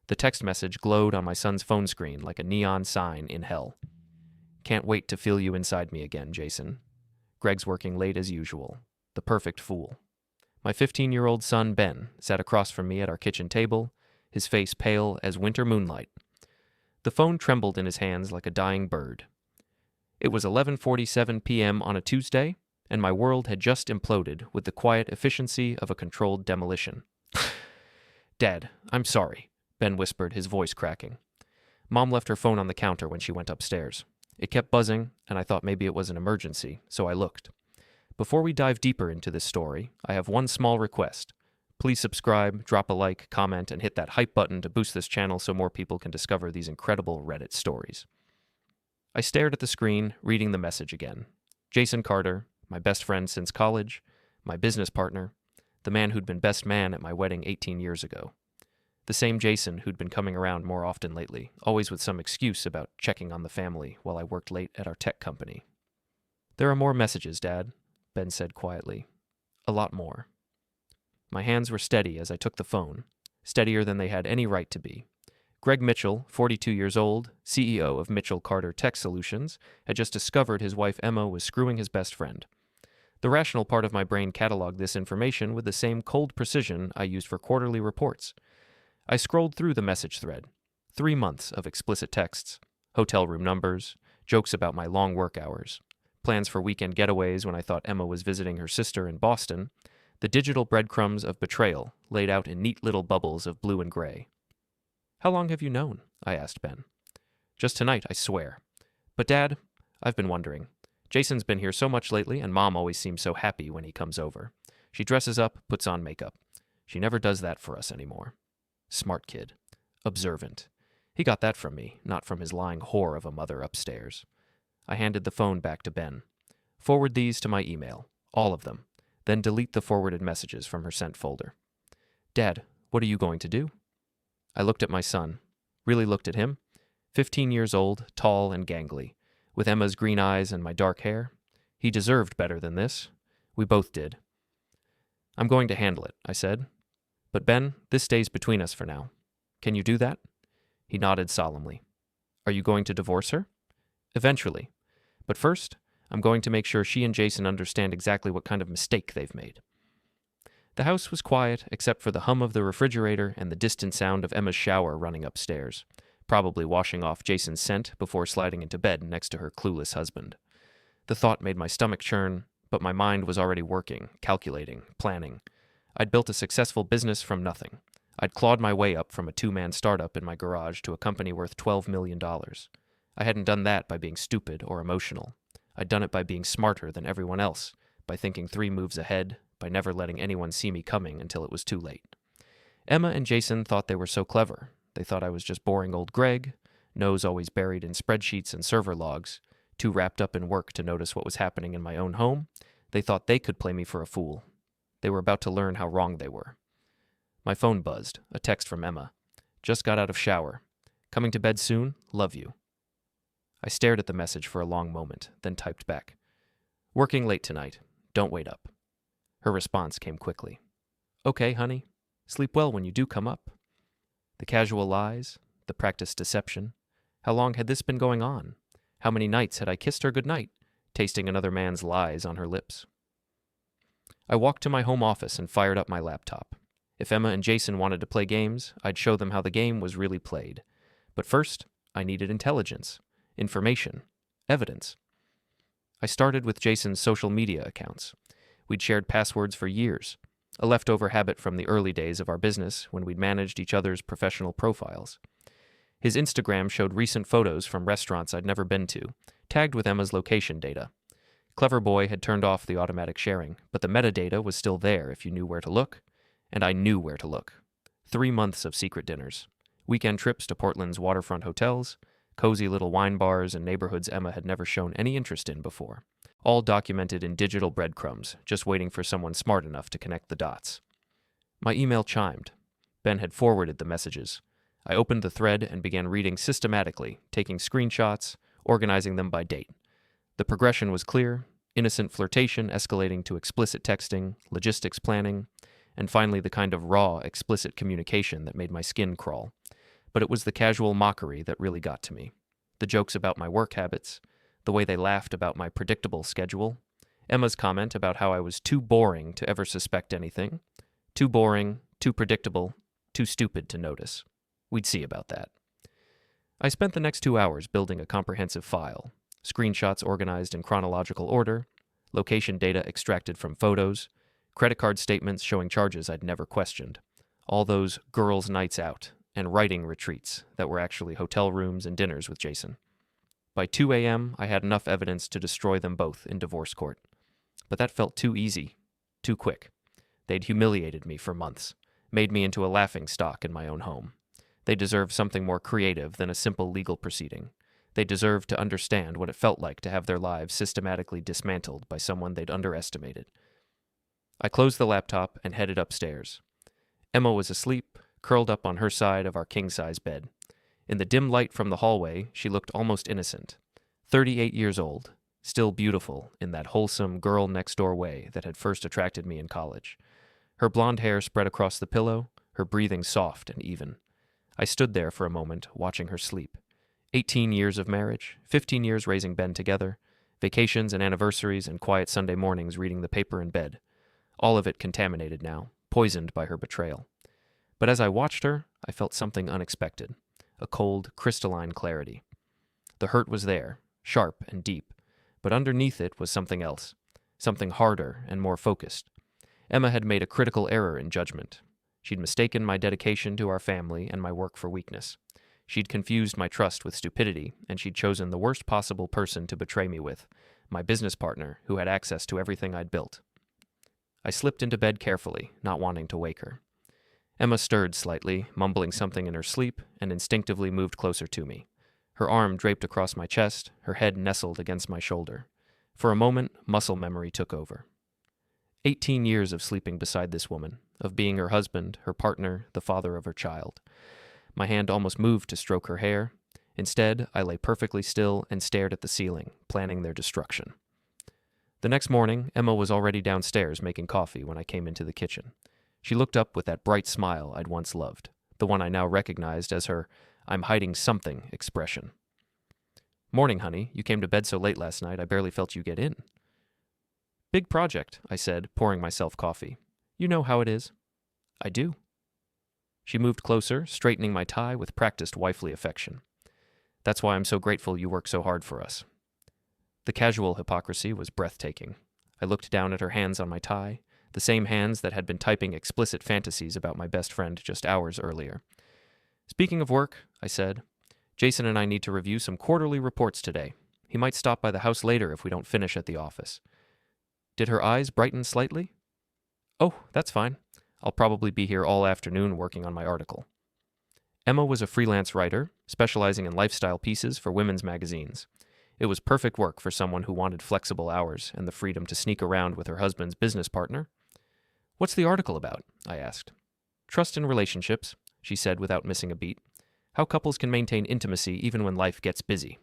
The text message glowed on my son's phone screen like a neon sign in hell. Can't wait to feel you inside me again, Jason. Greg's working late as usual. The perfect fool. My 15-year-old son, Ben, sat across from me at our kitchen table, his face pale as winter moonlight. The phone trembled in his hands like a dying bird. It was 11:47 p.m. on a Tuesday, and my world had just imploded with the quiet efficiency of a controlled demolition. Dad, I'm sorry, Ben whispered, his voice cracking. Mom left her phone on the counter when she went upstairs. It kept buzzing, and I thought maybe it was an emergency, so I looked. Before we dive deeper into this story, I have one small request. Please subscribe, drop a like, comment, and hit that hype button to boost this channel so more people can discover these incredible Reddit stories. I stared at the screen, reading the message again. Jason Carter, my best friend since college, my business partner, the man who'd been best man at my wedding 18 years ago. The same Jason who'd been coming around more often lately, always with some excuse about checking on the family while I worked late at our tech company. There are more messages, Dad, Ben said quietly. A lot more. My hands were steady as I took the phone, steadier than they had any right to be. Greg Mitchell, 42 years old, CEO of Mitchell Carter Tech Solutions, had just discovered his wife Emma was screwing his best friend. The rational part of my brain cataloged this information with the same cold precision I used for quarterly reports. I scrolled through the message thread. 3 months of explicit texts, hotel room numbers, jokes about my long work hours, plans for weekend getaways when I thought Emma was visiting her sister in Boston, the digital breadcrumbs of betrayal laid out in neat little bubbles of blue and gray. How long have you known? I asked Ben. Just tonight, I swear. But Dad, I've been wondering. Jason's been here so much lately, and Mom always seems so happy when he comes over. She dresses up, puts on makeup. She never does that for us anymore. Smart kid. Observant. He got that from me, not from his lying whore of a mother upstairs. I handed the phone back to Ben. Forward these to my email. All of them. Then delete the forwarded messages from her sent folder. Dad, what are you going to do? I looked at my son. Really looked at him. 15 years old, tall and gangly, with Emma's green eyes and my dark hair. He deserved better than this. We both did. I'm going to handle it, I said. But Ben, this stays between us for now. Can you do that? He nodded solemnly. Are you going to divorce her? Eventually. But first, I'm going to make sure she and Jason understand exactly what kind of mistake they've made. The house was quiet except for the hum of the refrigerator and the distant sound of Emma's shower running upstairs, probably washing off Jason's scent before sliding into bed next to her clueless husband. The thought made my stomach churn, but my mind was already working, calculating, planning. I'd built a successful business from nothing. I'd clawed my way up from a 2-man startup in my garage to a company worth $12 million. I hadn't done that by being stupid or emotional. I'd done it by being smarter than everyone else, by thinking 3 moves ahead, by never letting anyone see me coming until it was too late. Emma and Jason thought they were so clever. They thought I was just boring old Greg, nose always buried in spreadsheets and server logs, too wrapped up in work to notice what was happening in my own home. They thought they could play me for a fool. They were about to learn how wrong they were. My phone buzzed, a text from Emma. Just got out of shower. Coming to bed soon? Love you. I stared at the message for a long moment, then typed back. Working late tonight. Don't wait up. Her response came quickly. Okay, honey. Sleep well when you do come up. The casual lies, the practiced deception. How long had this been going on? How many nights had I kissed her goodnight, tasting another man's lies on her lips? I walked to my home office and fired up my laptop. If Emma and Jason wanted to play games, I'd show them how the game was really played. But first, I needed intelligence, information, evidence. I started with Jason's social media accounts. We'd shared passwords for years, a leftover habit from the early days of our business when we'd managed each other's professional profiles. His Instagram showed recent photos from restaurants I'd never been to, tagged with Emma's location data. Clever Boy had turned off the automatic sharing, but the metadata was still there if you knew where to look, and I knew where to look. 3 months of secret dinners, weekend trips to Portland's waterfront hotels, cozy little wine bars and neighborhoods Emma had never shown any interest in before, all documented in digital breadcrumbs, just waiting for someone smart enough to connect the dots. My email chimed. Ben had forwarded the messages. I opened the thread and began reading systematically, taking screenshots, organizing them by date. The progression was clear: innocent flirtation escalating to explicit texting, logistics planning, and finally the kind of raw, explicit communication that made my skin crawl. But it was the casual mockery that really got to me. The jokes about my work habits, the way they laughed about my predictable schedule, Emma's comment about how I was too boring to ever suspect anything, too boring, too predictable, too stupid to notice. We'd see about that. I spent the next 2 hours building a comprehensive file, screenshots organized in chronological order, location data extracted from photos, credit card statements showing charges I'd never questioned, all those girls' nights out and writing retreats that were actually hotel rooms and dinners with Jason. By 2 a.m., I had enough evidence to destroy them both in divorce court. But that felt too easy, too quick. They'd humiliated me for months, made me into a laughingstock in my own home. They deserved something more creative than a simple legal proceeding. They deserved to understand what it felt like to have their lives systematically dismantled by someone they'd underestimated. I closed the laptop and headed upstairs. Emma was asleep, curled up on her side of our king-size bed. In the dim light from the hallway, she looked almost innocent. 38 years old, still beautiful in that wholesome girl-next-door way that had first attracted me in college. Her blonde hair spread across the pillow, her breathing soft and even. I stood there for a moment, watching her sleep. 18 years of marriage, 15 years raising Ben together, vacations and anniversaries and quiet Sunday mornings reading the paper in bed. All of it contaminated now, poisoned by her betrayal. But as I watched her, I felt something unexpected, a cold, crystalline clarity. The hurt was there, sharp and deep, but underneath it was something else, something harder and more focused. Emma had made a critical error in judgment. She'd mistaken my dedication to our family and my work for weakness. She'd confused my trust with stupidity, and she'd chosen the worst possible person to betray me with, my business partner who had access to everything I'd built. I slipped into bed carefully, not wanting to wake her. Emma stirred slightly, mumbling something in her sleep, and instinctively moved closer to me. Her arm draped across my chest, her head nestled against my shoulder. For a moment, muscle memory took over. 18 years of sleeping beside this woman, of being her husband, her partner, the father of her child. My hand almost moved to stroke her hair. Instead, I lay perfectly still and stared at the ceiling, planning their destruction. The next morning, Emma was already downstairs making coffee when I came into the kitchen. She looked up with that bright smile I'd once loved, the one I now recognized as her "I'm hiding something" expression. "Morning, honey. You came to bed so late last night I barely felt you get in." "Big project," I said, pouring myself coffee. "You know how it is." "I do." She moved closer, straightening my tie with practiced wifely affection. "That's why I'm so grateful you work so hard for us." The casual hypocrisy was breathtaking. I looked down at her hands on my tie, the same hands that had been typing explicit fantasies about my best friend just hours earlier. "Speaking of work," I said, "Jason and I need to review some quarterly reports today. He might stop by the house later if we don't finish at the office." Did her eyes brighten slightly? "Oh, that's fine. I'll probably be here all afternoon working on my article." Emma was a freelance writer, specializing in lifestyle pieces for women's magazines. It was perfect work for someone who wanted flexible hours and the freedom to sneak around with her husband's business partner. "What's the article about?" I asked. "Trust in relationships," she said without missing a beat. "How couples can maintain intimacy even when life gets busy."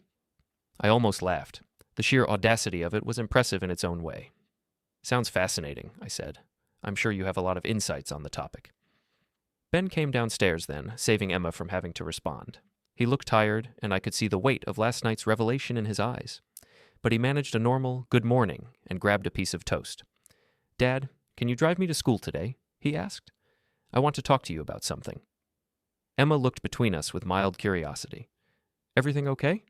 I almost laughed. The sheer audacity of it was impressive in its own way. "Sounds fascinating," I said. "I'm sure you have a lot of insights on the topic." Ben came downstairs then, saving Emma from having to respond. He looked tired, and I could see the weight of last night's revelation in his eyes. But he managed a normal "good morning" and grabbed a piece of toast. "Dad, can you drive me to school today?" he asked. "I want to talk to you about something." Emma looked between us with mild curiosity. "Everything okay?"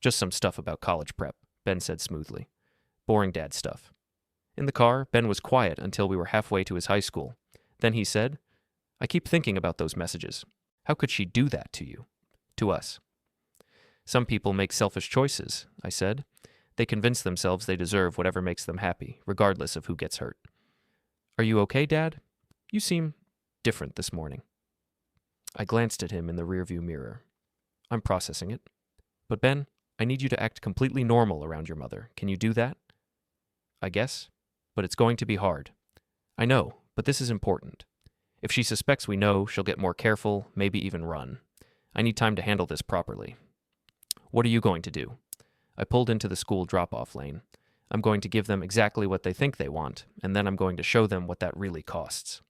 "Just some stuff about college prep," Ben said smoothly. "Boring dad stuff." In the car, Ben was quiet until we were halfway to his high school. Then he said, "I keep thinking about those messages. How could she do that to you? To us?" "Some people make selfish choices," I said. "They convince themselves they deserve whatever makes them happy, regardless of who gets hurt." "Are you okay, Dad? You seem different this morning." I glanced at him in the rearview mirror. "I'm processing it. But Ben, I need you to act completely normal around your mother. Can you do that?" "I guess. But it's going to be hard." "I know, but this is important. If she suspects we know, she'll get more careful, maybe even run. I need time to handle this properly." "What are you going to do?" I pulled into the school drop-off lane. "I'm going to give them exactly what they think they want, and then I'm going to show them what that really costs."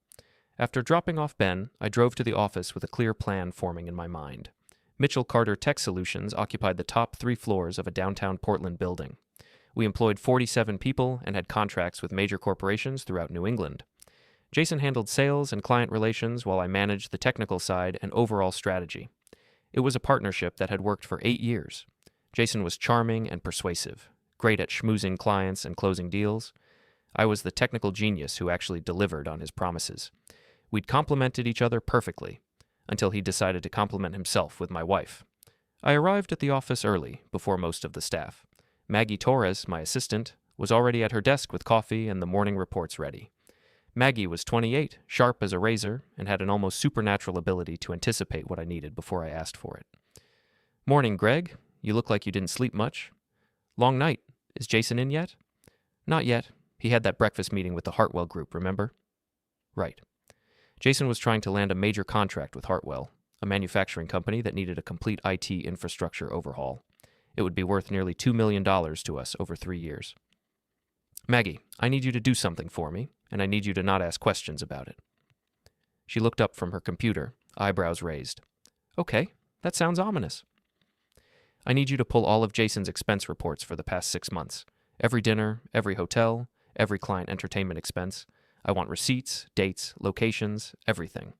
After dropping off Ben, I drove to the office with a clear plan forming in my mind. Mitchell Carter Tech Solutions occupied the top 3 floors of a downtown Portland building. We employed 47 people and had contracts with major corporations throughout New England. Jason handled sales and client relations while I managed the technical side and overall strategy. It was a partnership that had worked for 8 years. Jason was charming and persuasive, great at schmoozing clients and closing deals. I was the technical genius who actually delivered on his promises. We'd complemented each other perfectly, until he decided to compliment himself with my wife. I arrived at the office early, before most of the staff. Maggie Torres, my assistant, was already at her desk with coffee and the morning reports ready. Maggie was 28, sharp as a razor, and had an almost supernatural ability to anticipate what I needed before I asked for it. "Morning, Greg. You look like you didn't sleep much. Long night. Is Jason in yet?" "Not yet. He had that breakfast meeting with the Hartwell Group, remember?" "Right." Jason was trying to land a major contract with Hartwell, a manufacturing company that needed a complete IT infrastructure overhaul. It would be worth nearly $2 million to us over 3 years. "Maggie, I need you to do something for me, and I need you to not ask questions about it." She looked up from her computer, eyebrows raised. "Okay, that sounds ominous." "I need you to pull all of Jason's expense reports for the past 6 months. Every dinner, every hotel, every client entertainment expense. I want receipts, dates, locations, everything."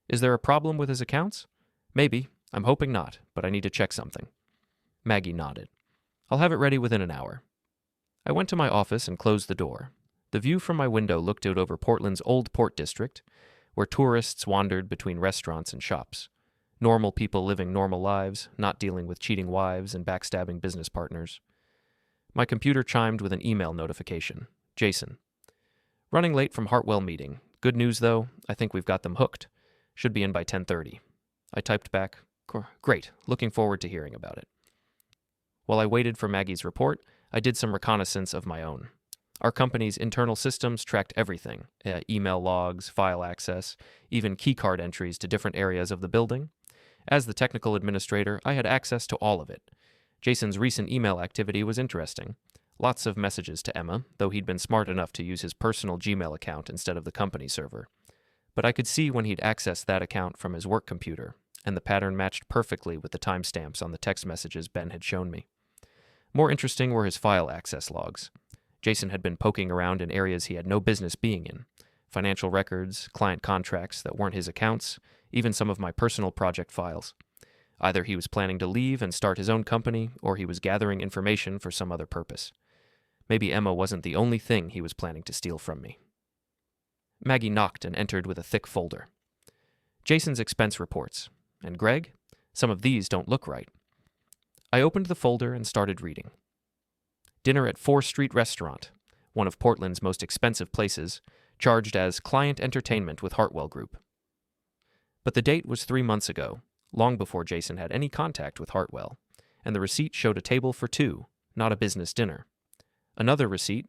"Is there a problem with his accounts?" "Maybe. I'm hoping not, but I need to check something." Maggie nodded. "I'll have it ready within an hour." I went to my office and closed the door. The view from my window looked out over Portland's Old Port District, where tourists wandered between restaurants and shops. Normal people living normal lives, not dealing with cheating wives and backstabbing business partners. My computer chimed with an email notification. Jason. "Running late from Hartwell meeting. Good news, though. I think we've got them hooked. Should be in by 10:30. I typed back, "Great. Looking forward to hearing about it." While I waited for Maggie's report, I did some reconnaissance of my own. Our company's internal systems tracked everything, email logs, file access, even keycard entries to different areas of the building. As the technical administrator, I had access to all of it. Jason's recent email activity was interesting. Lots of messages to Emma, though he'd been smart enough to use his personal Gmail account instead of the company server. But I could see when he'd accessed that account from his work computer, and the pattern matched perfectly with the timestamps on the text messages Ben had shown me. More interesting were his file access logs. Jason had been poking around in areas he had no business being in. Financial records, client contracts that weren't his accounts, even some of my personal project files. Either he was planning to leave and start his own company, or he was gathering information for some other purpose. Maybe Emma wasn't the only thing he was planning to steal from me. Maggie knocked and entered with a thick folder. "Jason's expense reports. And Greg, some of these don't look right." I opened the folder and started reading. Dinner at 4th Street Restaurant, one of Portland's most expensive places, charged as client entertainment with Hartwell Group. But the date was 3 months ago, long before Jason had any contact with Hartwell, and the receipt showed a table for 2, not a business dinner. Another receipt,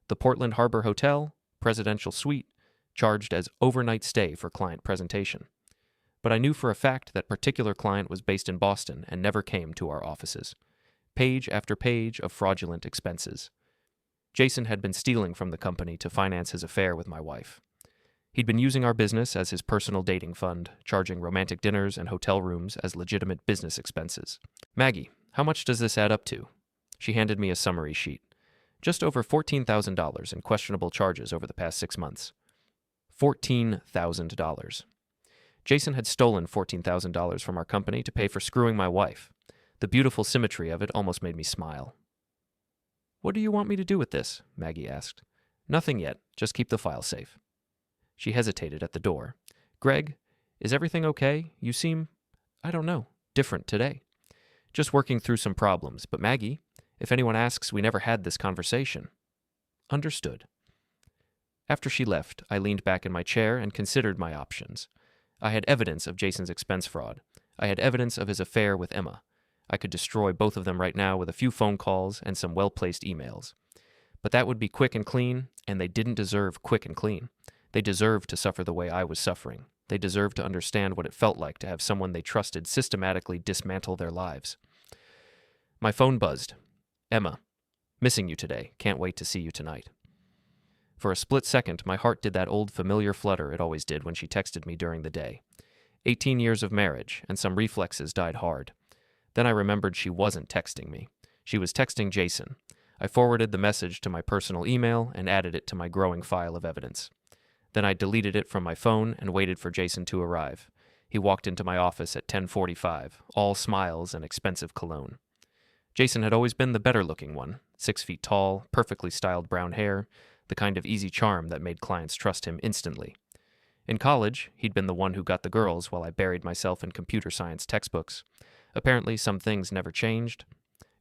the Portland Harbor Hotel, Presidential Suite, charged as overnight stay for client presentation. But I knew for a fact that particular client was based in Boston and never came to our offices. Page after page of fraudulent expenses. Jason had been stealing from the company to finance his affair with my wife. He'd been using our business as his personal dating fund, charging romantic dinners and hotel rooms as legitimate business expenses. "Maggie, how much does this add up to?" She handed me a summary sheet. "Just over $14,000 in questionable charges over the past 6 months. $14,000. Jason had stolen $14,000 from our company to pay for screwing my wife. The beautiful symmetry of it almost made me smile. "What do you want me to do with this?" Maggie asked. "Nothing yet. Just keep the file safe." She hesitated at the door. "Greg, is everything okay? You seem, I don't know, different today." "Just working through some problems. But Maggie, if anyone asks, we never had this conversation." "Understood." After she left, I leaned back in my chair and considered my options. I had evidence of Jason's expense fraud. I had evidence of his affair with Emma. I could destroy both of them right now with a few phone calls and some well-placed emails. But that would be quick and clean, and they didn't deserve quick and clean. They deserved to suffer the way I was suffering. They deserved to understand what it felt like to have someone they trusted systematically dismantle their lives. My phone buzzed. "Emma, missing you today. Can't wait to see you tonight." For a split second, my heart did that old familiar flutter it always did when she texted me during the day. 18 years of marriage, and some reflexes died hard. Then I remembered she wasn't texting me. She was texting Jason. I forwarded the message to my personal email and added it to my growing file of evidence. Then I deleted it from my phone and waited for Jason to arrive. He walked into my office at 10:45, all smiles and expensive cologne. Jason had always been the better-looking one, 6 feet tall, perfectly styled brown hair, the kind of easy charm that made clients trust him instantly. In college, he'd been the one who got the girls while I buried myself in computer science textbooks. Apparently, some things never changed.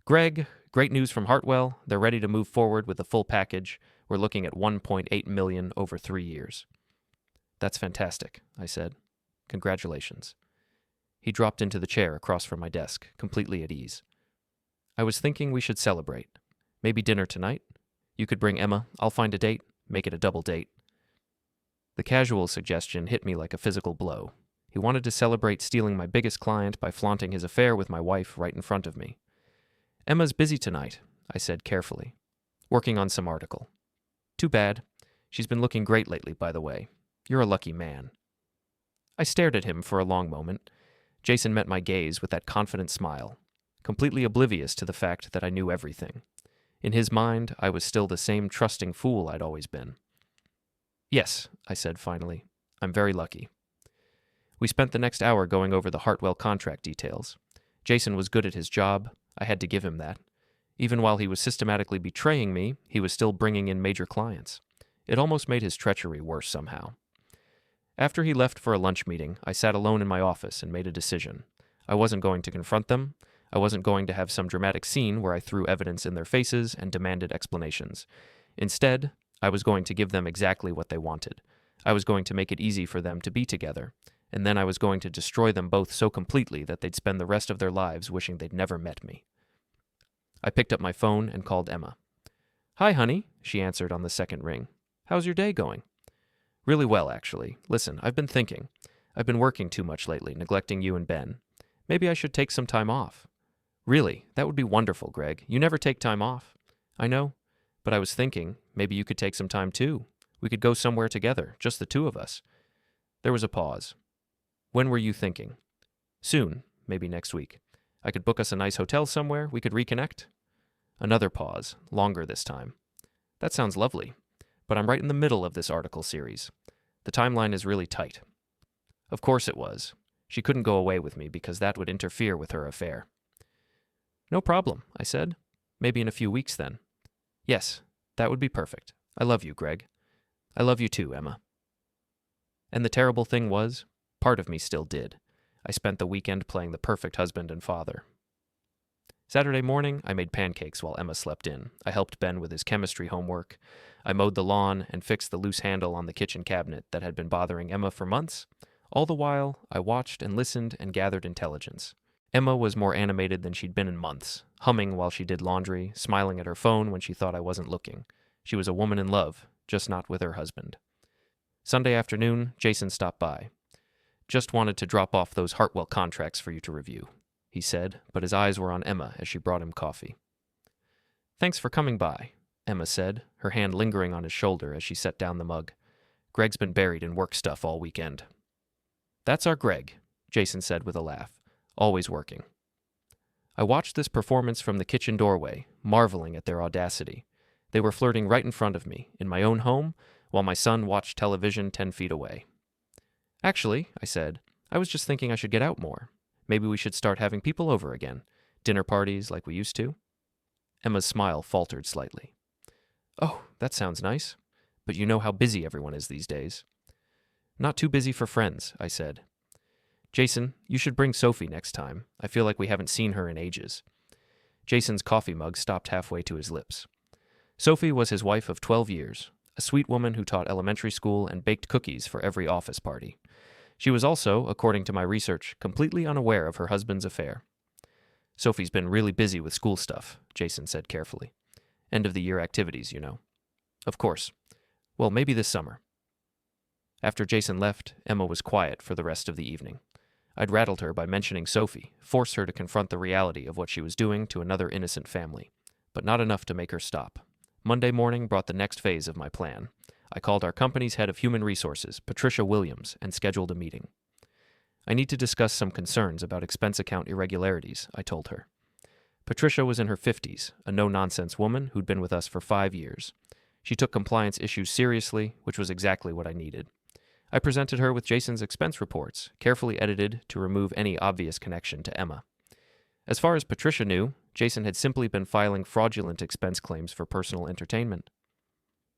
Greg, great news from Hartwell. They're ready to move forward with the full package. We're looking at $1.8 million over 3 years. That's fantastic, I said. Congratulations. He dropped into the chair across from my desk, completely at ease. I was thinking we should celebrate. Maybe dinner tonight? You could bring Emma. I'll find a date. Make it a double date. The casual suggestion hit me like a physical blow. He wanted to celebrate stealing my biggest client by flaunting his affair with my wife right in front of me. Emma's busy tonight, I said carefully. Working on some article. Too bad. She's been looking great lately, by the way. You're a lucky man. I stared at him for a long moment. Jason met my gaze with that confident smile, completely oblivious to the fact that I knew everything. In his mind, I was still the same trusting fool I'd always been. Yes, I said finally. I'm very lucky. We spent the next hour going over the Hartwell contract details. Jason was good at his job. I had to give him that. Even while he was systematically betraying me, he was still bringing in major clients. It almost made his treachery worse somehow. After he left for a lunch meeting, I sat alone in my office and made a decision. I wasn't going to confront them. I wasn't going to have some dramatic scene where I threw evidence in their faces and demanded explanations. Instead, I was going to give them exactly what they wanted. I was going to make it easy for them to be together, and then I was going to destroy them both so completely that they'd spend the rest of their lives wishing they'd never met me. I picked up my phone and called Emma. Hi, honey, she answered on the second ring. How's your day going? Really well, actually. Listen, I've been thinking. I've been working too much lately, neglecting you and Ben. Maybe I should take some time off. Really, that would be wonderful, Greg. You never take time off. I know, but I was thinking, maybe you could take some time too. We could go somewhere together, just the two of us. There was a pause. When were you thinking? Soon, maybe next week. I could book us a nice hotel somewhere, we could reconnect. Another pause, longer this time. That sounds lovely, but I'm right in the middle of this article series. The timeline is really tight. Of course it was. She couldn't go away with me because that would interfere with her affair. No problem, I said. Maybe in a few weeks then. Yes, that would be perfect. I love you, Greg. I love you too, Emma. And the terrible thing was, part of me still did. I spent the weekend playing the perfect husband and father. Saturday morning, I made pancakes while Emma slept in. I helped Ben with his chemistry homework. I mowed the lawn and fixed the loose handle on the kitchen cabinet that had been bothering Emma for months. All the while, I watched and listened and gathered intelligence. Emma was more animated than she'd been in months, humming while she did laundry, smiling at her phone when she thought I wasn't looking. She was a woman in love, just not with her husband. Sunday afternoon, Jason stopped by. Just wanted to drop off those Hartwell contracts for you to review, he said, but his eyes were on Emma as she brought him coffee. Thanks for coming by, Emma said, her hand lingering on his shoulder as she set down the mug. Greg's been buried in work stuff all weekend. That's our Greg, Jason said with a laugh. Always working. I watched this performance from the kitchen doorway, marveling at their audacity. They were flirting right in front of me, in my own home, while my son watched television 10 feet away. Actually, I said, I was just thinking I should get out more. Maybe we should start having people over again. Dinner parties like we used to. Emma's smile faltered slightly. Oh, that sounds nice. But you know how busy everyone is these days. Not too busy for friends, I said. Jason, you should bring Sophie next time. I feel like we haven't seen her in ages. Jason's coffee mug stopped halfway to his lips. Sophie was his wife of 12 years, a sweet woman who taught elementary school and baked cookies for every office party. She was also, according to my research, completely unaware of her husband's affair. Sophie's been really busy with school stuff, Jason said carefully. End-of-the-year activities, you know. Of course. Well, maybe this summer. After Jason left, Emma was quiet for the rest of the evening. I'd rattled her by mentioning Sophie, forced her to confront the reality of what she was doing to another innocent family, but not enough to make her stop. Monday morning brought the next phase of my plan. I called our company's head of human resources, Patricia Williams, and scheduled a meeting. I need to discuss some concerns about expense account irregularities, I told her. Patricia was in her 50s, a no-nonsense woman who'd been with us for 5 years. She took compliance issues seriously, which was exactly what I needed. I presented her with Jason's expense reports, carefully edited to remove any obvious connection to Emma. As far as Patricia knew, Jason had simply been filing fraudulent expense claims for personal entertainment.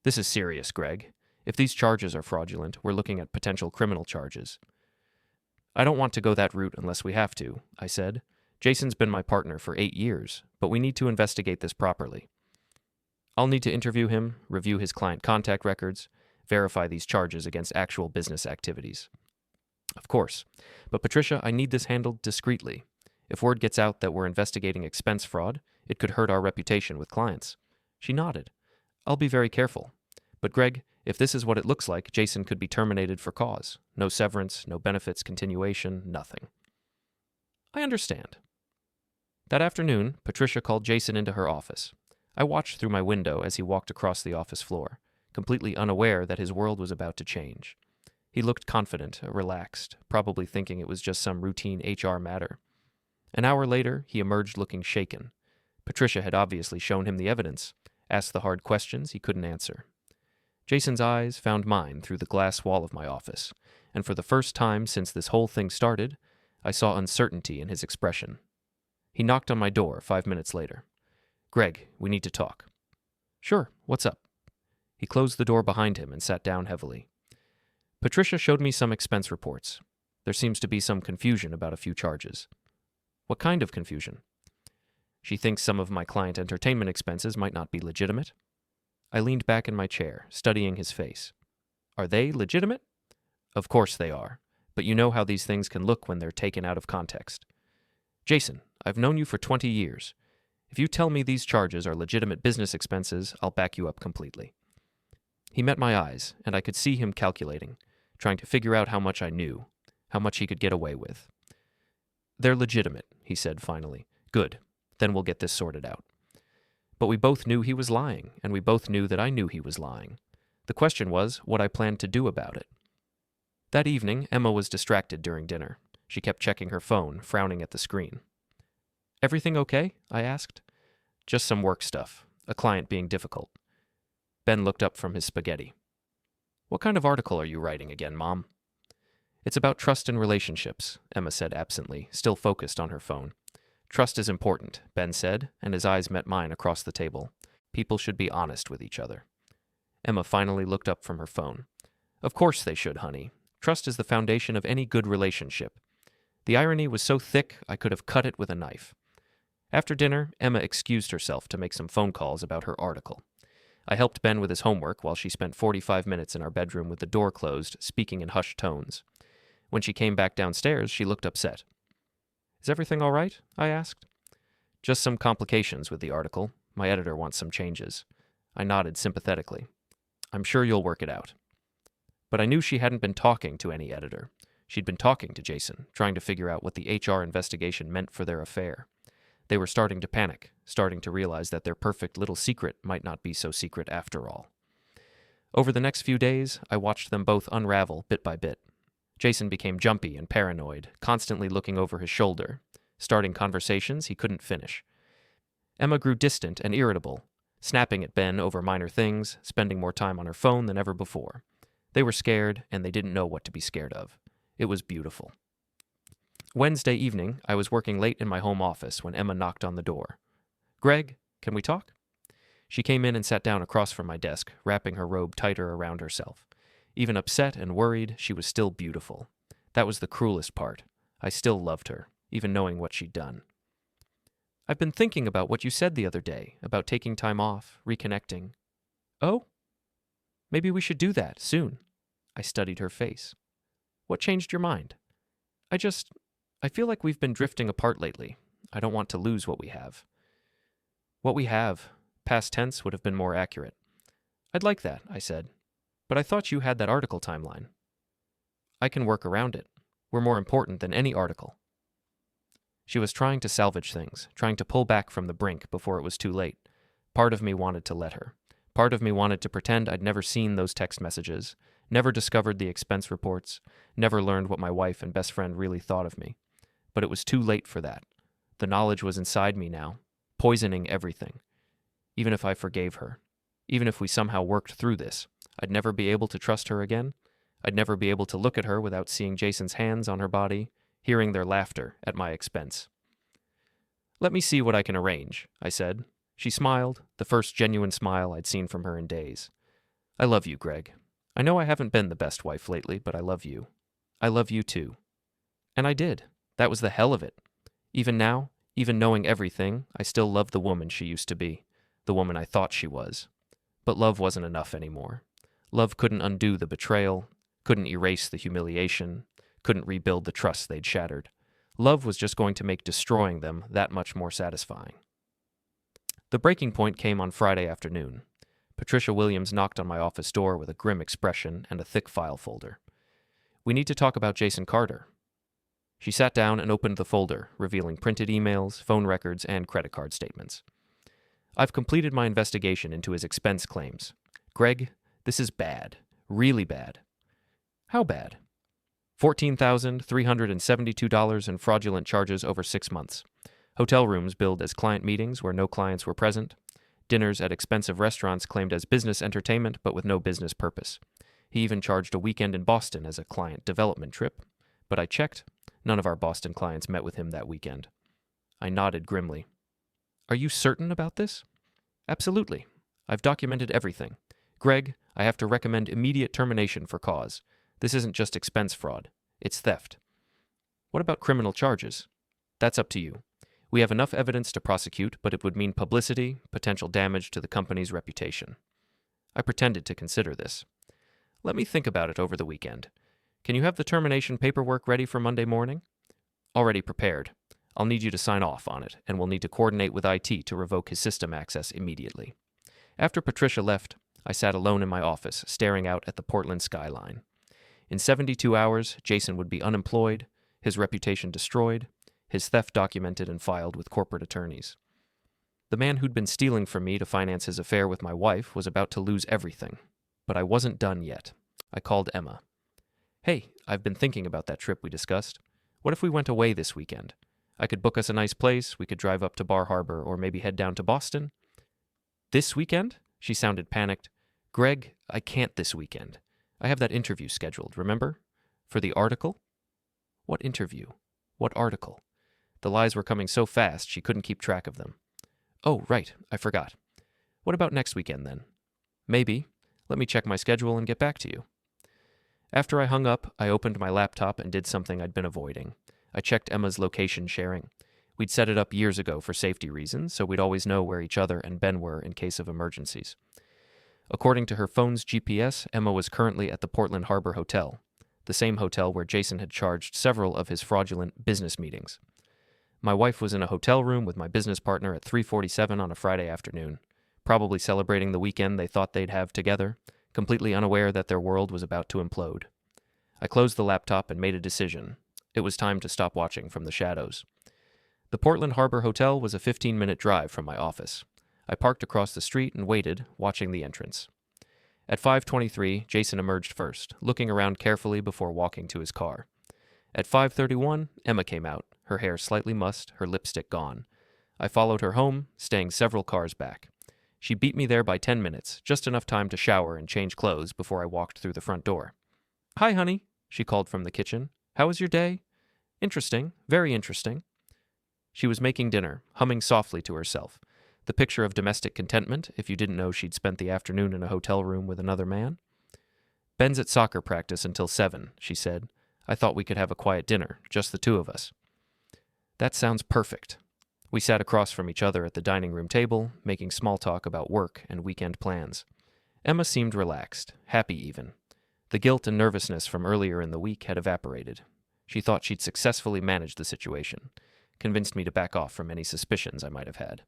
This is serious, Greg. If these charges are fraudulent, we're looking at potential criminal charges. I don't want to go that route unless we have to, I said. Jason's been my partner for 8 years, but we need to investigate this properly. I'll need to interview him, review his client contact records, verify these charges against actual business activities. Of course. But Patricia, I need this handled discreetly. If word gets out that we're investigating expense fraud, it could hurt our reputation with clients. She nodded. I'll be very careful. But Greg, if this is what it looks like, Jason could be terminated for cause. No severance, no benefits continuation, nothing. I understand. That afternoon, Patricia called Jason into her office. I watched through my window as he walked across the office floor, completely unaware that his world was about to change. He looked confident, relaxed, probably thinking it was just some routine HR matter. An hour later, he emerged looking shaken. Patricia had obviously shown him the evidence, asked the hard questions he couldn't answer. Jason's eyes found mine through the glass wall of my office, and for the first time since this whole thing started, I saw uncertainty in his expression. He knocked on my door 5 minutes later. Greg, we need to talk. Sure, what's up? He closed the door behind him and sat down heavily. Patricia showed me some expense reports. There seems to be some confusion about a few charges. What kind of confusion? She thinks some of my client entertainment expenses might not be legitimate. I leaned back in my chair, studying his face. Are they legitimate? Of course they are, but you know how these things can look when they're taken out of context. Jason, I've known you for 20 years. If you tell me these charges are legitimate business expenses, I'll back you up completely. He met my eyes, and I could see him calculating, trying to figure out how much I knew, how much he could get away with. They're legitimate, he said finally. Good. Then we'll get this sorted out. But we both knew he was lying, and we both knew that I knew he was lying. The question was what I planned to do about it. That evening, Emma was distracted during dinner. She kept checking her phone, frowning at the screen. Everything okay? I asked. Just some work stuff, a client being difficult. Ben looked up from his spaghetti. What kind of article are you writing again, Mom? It's about trust in relationships, Emma said absently, still focused on her phone. Trust is important, Ben said, and his eyes met mine across the table. People should be honest with each other. Emma finally looked up from her phone. Of course they should, honey. Trust is the foundation of any good relationship. The irony was so thick I could have cut it with a knife. After dinner, Emma excused herself to make some phone calls about her article. I helped Ben with his homework while she spent 45 minutes in our bedroom with the door closed, speaking in hushed tones. When she came back downstairs, she looked upset. Is everything all right? I asked. Just some complications with the article. My editor wants some changes. I nodded sympathetically. I'm sure you'll work it out. But I knew she hadn't been talking to any editor. She'd been talking to Jason, trying to figure out what the HR investigation meant for their affair. They were starting to panic, starting to realize that their perfect little secret might not be so secret after all. Over the next few days, I watched them both unravel bit by bit. Jason became jumpy and paranoid, constantly looking over his shoulder, starting conversations he couldn't finish. Emma grew distant and irritable, snapping at Ben over minor things, spending more time on her phone than ever before. They were scared, and they didn't know what to be scared of. It was beautiful. Wednesday evening, I was working late in my home office when Emma knocked on the door. Greg, can we talk? She came in and sat down across from my desk, wrapping her robe tighter around herself. Even upset and worried, she was still beautiful. That was the cruelest part. I still loved her, even knowing what she'd done. I've been thinking about what you said the other day, about taking time off, reconnecting. Oh? Maybe we should do that, soon. I studied her face. What changed your mind? I feel like we've been drifting apart lately. I don't want to lose what we have. What we have, past tense would have been more accurate. I'd like that, I said. But I thought you had that article timeline. I can work around it. We're more important than any article. She was trying to salvage things, trying to pull back from the brink before it was too late. Part of me wanted to let her. Part of me wanted to pretend I'd never seen those text messages, never discovered the expense reports, never learned what my wife and best friend really thought of me. But it was too late for that. The knowledge was inside me now, poisoning everything. Even if I forgave her, even if we somehow worked through this, I'd never be able to trust her again. I'd never be able to look at her without seeing Jason's hands on her body, hearing their laughter at my expense. "Let me see what I can arrange," I said. She smiled, the first genuine smile I'd seen from her in days. "I love you, Greg. I know I haven't been the best wife lately, but I love you. I love you too." And I did. That was the hell of it. Even now, even knowing everything, I still love the woman she used to be, the woman I thought she was. But love wasn't enough anymore. Love couldn't undo the betrayal, couldn't erase the humiliation, couldn't rebuild the trust they'd shattered. Love was just going to make destroying them that much more satisfying. The breaking point came on Friday afternoon. Patricia Williams knocked on my office door with a grim expression and a thick file folder. "We need to talk about Jason Carter." She sat down and opened the folder, revealing printed emails, phone records, and credit card statements. "I've completed my investigation into his expense claims. Greg, this is bad. Really bad." "How bad?" $14,372 in fraudulent charges over 6 months. Hotel rooms billed as client meetings where no clients were present. Dinners at expensive restaurants claimed as business entertainment but with no business purpose. He even charged a weekend in Boston as a client development trip. But I checked. None of our Boston clients met with him that weekend. I nodded grimly. "Are you certain about this?" "Absolutely. I've documented everything. Greg, I have to recommend immediate termination for cause. This isn't just expense fraud. It's theft." "What about criminal charges?" "That's up to you. We have enough evidence to prosecute, but it would mean publicity, potential damage to the company's reputation." I pretended to consider this. "Let me think about it over the weekend. Can you have the termination paperwork ready for Monday morning?" "Already prepared. I'll need you to sign off on it, and we'll need to coordinate with IT to revoke his system access immediately." After Patricia left, I sat alone in my office, staring out at the Portland skyline. In 72 hours, Jason would be unemployed, his reputation destroyed, his theft documented and filed with corporate attorneys. The man who'd been stealing from me to finance his affair with my wife was about to lose everything. But I wasn't done yet. I called Emma. "Hey, I've been thinking about that trip we discussed. What if we went away this weekend? I could book us a nice place, we could drive up to Bar Harbor, or maybe head down to Boston." "This weekend?" She sounded panicked. "Greg, I can't this weekend. I have that interview scheduled, remember? For the article?" "What interview? What article?" The lies were coming so fast she couldn't keep track of them. "Oh, right, I forgot. What about next weekend, then?" "Maybe. Let me check my schedule and get back to you." After I hung up, I opened my laptop and did something I'd been avoiding. I checked Emma's location sharing. We'd set it up years ago for safety reasons, so we'd always know where each other and Ben were in case of emergencies. According to her phone's GPS, Emma was currently at the Portland Harbor Hotel, the same hotel where Jason had charged several of his fraudulent business meetings. My wife was in a hotel room with my business partner at 3:47 on a Friday afternoon, probably celebrating the weekend they thought they'd have together, completely unaware that their world was about to implode. I closed the laptop and made a decision. It was time to stop watching from the shadows. The Portland Harbor Hotel was a 15-minute drive from my office. I parked across the street and waited, watching the entrance. At 5:23, Jason emerged first, looking around carefully before walking to his car. At 5:31, Emma came out, her hair slightly mussed, her lipstick gone. I followed her home, staying several cars back. She beat me there by 10 minutes, just enough time to shower and change clothes before I walked through the front door. "Hi, honey," she called from the kitchen. "How was your day?" "Interesting, very interesting." She was making dinner, humming softly to herself. The picture of domestic contentment, if you didn't know she'd spent the afternoon in a hotel room with another man. "Ben's at soccer practice until 7, she said. "I thought we could have a quiet dinner, just the two of us." "That sounds perfect." We sat across from each other at the dining room table, making small talk about work and weekend plans. Emma seemed relaxed, happy even. The guilt and nervousness from earlier in the week had evaporated. She thought she'd successfully managed the situation, convinced me to back off from any suspicions I might have had.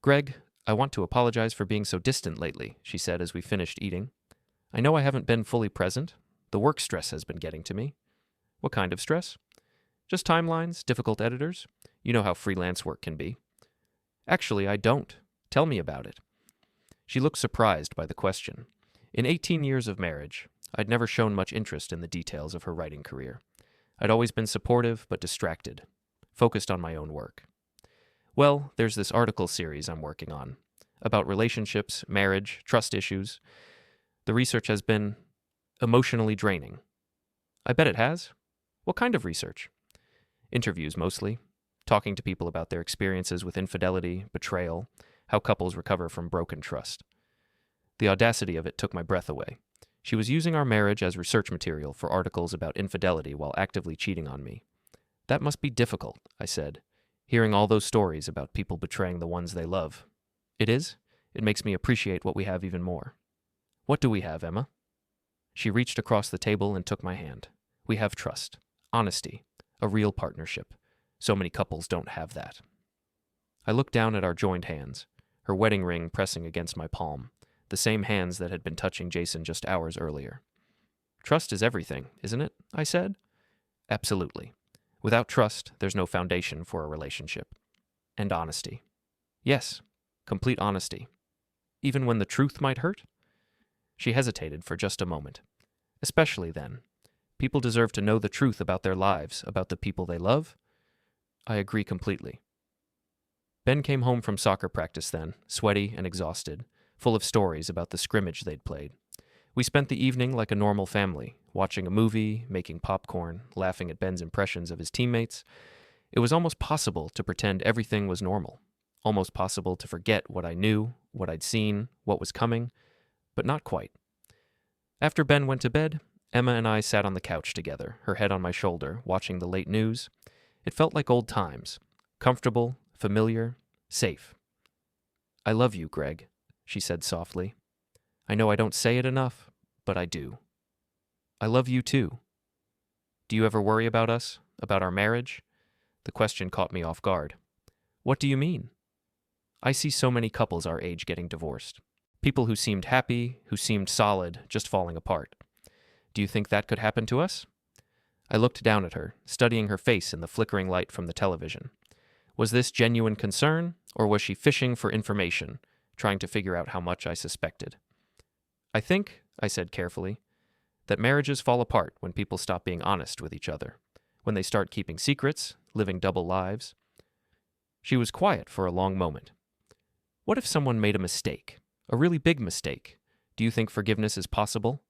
"Greg, I want to apologize for being so distant lately," she said as we finished eating. "I know I haven't been fully present. The work stress has been getting to me." "What kind of stress?" "Just timelines, difficult editors. You know how freelance work can be." "Actually, I don't. Tell me about it." She looked surprised by the question. In 18 years of marriage, I'd never shown much interest in the details of her writing career. I'd always been supportive but distracted, focused on my own work. Well, there's this article series I'm working on about relationships, marriage, trust issues. The research has been emotionally draining. I bet it has. What kind of research? Interviews mostly, talking to people about their experiences with infidelity, betrayal, how couples recover from broken trust. The audacity of it took my breath away. She was using our marriage as research material for articles about infidelity while actively cheating on me. That must be difficult, I said, hearing all those stories about people betraying the ones they love. It is? It makes me appreciate what we have even more. What do we have, Emma? She reached across the table and took my hand. We have trust, honesty, a real partnership. So many couples don't have that. I looked down at our joined hands, her wedding ring pressing against my palm, the same hands that had been touching Jason just hours earlier. Trust is everything, isn't it? I said. Absolutely. Without trust, there's no foundation for a relationship. And honesty. Yes, complete honesty. Even when the truth might hurt? She hesitated for just a moment. Especially then. People deserve to know the truth about their lives, about the people they love. I agree completely. Ben came home from soccer practice then, sweaty and exhausted, full of stories about the scrimmage they'd played. We spent the evening like a normal family, watching a movie, making popcorn, laughing at Ben's impressions of his teammates. It was almost possible to pretend everything was normal, almost possible to forget what I knew, what I'd seen, what was coming, but not quite. After Ben went to bed, Emma and I sat on the couch together, her head on my shoulder, watching the late news. It felt like old times, comfortable, familiar, safe. I love you, Greg, she said softly. I know I don't say it enough, but I do. I love you too. Do you ever worry about us, about our marriage? The question caught me off guard. What do you mean? I see so many couples our age getting divorced. People who seemed happy, who seemed solid, just falling apart. Do you think that could happen to us? I looked down at her, studying her face in the flickering light from the television. Was this genuine concern, or was she fishing for information, trying to figure out how much I suspected? I think, I said carefully, that marriages fall apart when people stop being honest with each other, when they start keeping secrets, living double lives. She was quiet for a long moment. What if someone made a mistake, a really big mistake? Do you think forgiveness is possible?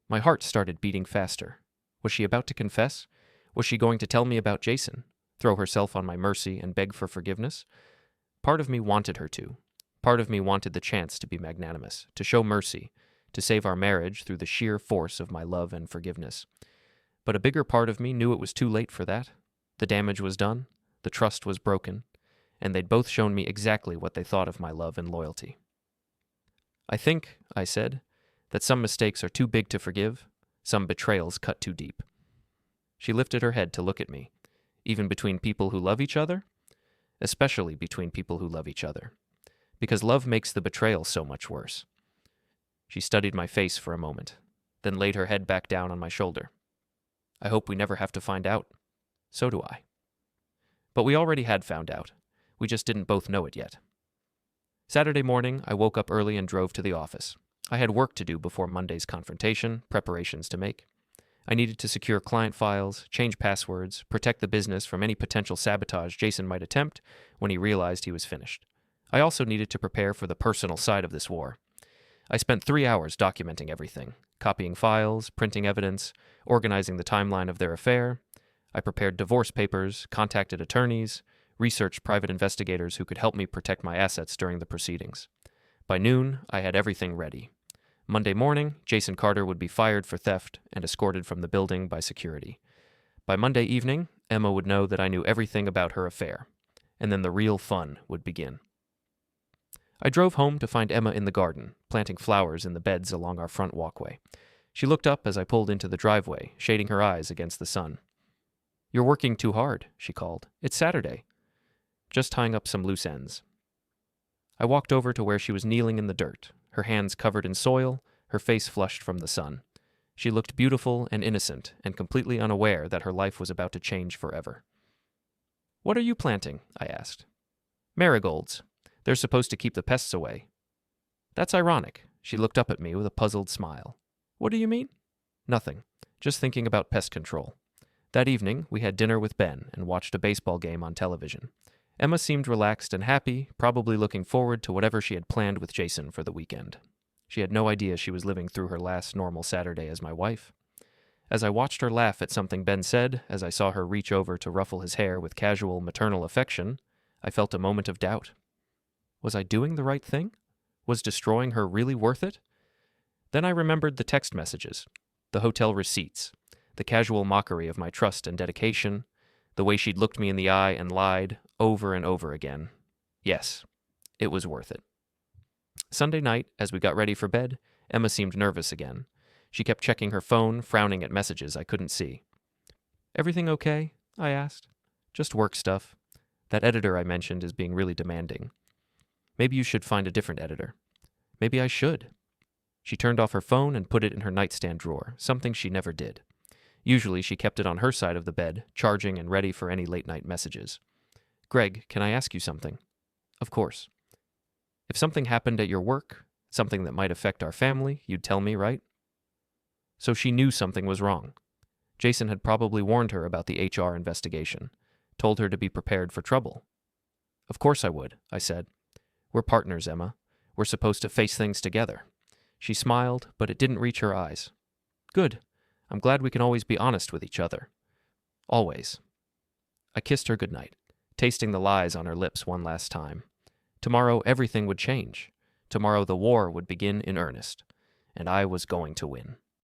My heart started beating faster. Was she about to confess? Was she going to tell me about Jason, throw herself on my mercy and beg for forgiveness? Part of me wanted her to. Part of me wanted the chance to be magnanimous, to show mercy, to save our marriage through the sheer force of my love and forgiveness. But a bigger part of me knew it was too late for that. The damage was done, the trust was broken, and they'd both shown me exactly what they thought of my love and loyalty. I think, I said, that some mistakes are too big to forgive, some betrayals cut too deep. She lifted her head to look at me. Even between people who love each other? Especially between people who love each other. Because love makes the betrayal so much worse. She studied my face for a moment, then laid her head back down on my shoulder. I hope we never have to find out. So do I. But we already had found out. We just didn't both know it yet. Saturday morning, I woke up early and drove to the office. I had work to do before Monday's confrontation, preparations to make. I needed to secure client files, change passwords, protect the business from any potential sabotage Jason might attempt when he realized he was finished. I also needed to prepare for the personal side of this war. I spent 3 hours documenting everything, copying files, printing evidence, organizing the timeline of their affair. I prepared divorce papers, contacted attorneys, researched private investigators who could help me protect my assets during the proceedings. By noon, I had everything ready. Monday morning, Jason Carter would be fired for theft and escorted from the building by security. By Monday evening, Emma would know that I knew everything about her affair, and then the real fun would begin. I drove home to find Emma in the garden, planting flowers in the beds along our front walkway. She looked up as I pulled into the driveway, shading her eyes against the sun. "You're working too hard," she called. "It's Saturday." "Just tying up some loose ends." I walked over to where she was kneeling in the dirt, her hands covered in soil, her face flushed from the sun. She looked beautiful and innocent, and completely unaware that her life was about to change forever. "What are you planting?" I asked. "Marigolds. They're supposed to keep the pests away." That's ironic. She looked up at me with a puzzled smile. What do you mean? Nothing. Just thinking about pest control. That evening, we had dinner with Ben and watched a baseball game on television. Emma seemed relaxed and happy, probably looking forward to whatever she had planned with Jason for the weekend. She had no idea she was living through her last normal Saturday as my wife. As I watched her laugh at something Ben said, as I saw her reach over to ruffle his hair with casual maternal affection, I felt a moment of doubt. Was I doing the right thing? Was destroying her really worth it? Then I remembered the text messages, the hotel receipts, the casual mockery of my trust and dedication, the way she'd looked me in the eye and lied over and over again. Yes, it was worth it. Sunday night, as we got ready for bed, Emma seemed nervous again. She kept checking her phone, frowning at messages I couldn't see. Everything okay? I asked. Just work stuff. That editor I mentioned is being really demanding. Maybe you should find a different editor. Maybe I should. She turned off her phone and put it in her nightstand drawer, something she never did. Usually she kept it on her side of the bed, charging and ready for any late-night messages. Greg, can I ask you something? Of course. If something happened at your work, something that might affect our family, you'd tell me, right? So she knew something was wrong. Jason had probably warned her about the HR investigation, told her to be prepared for trouble. Of course I would, I said. We're partners, Emma. We're supposed to face things together. She smiled, but it didn't reach her eyes. Good. I'm glad we can always be honest with each other. Always. I kissed her goodnight, tasting the lies on her lips one last time. Tomorrow everything would change. Tomorrow the war would begin in earnest, and I was going to win.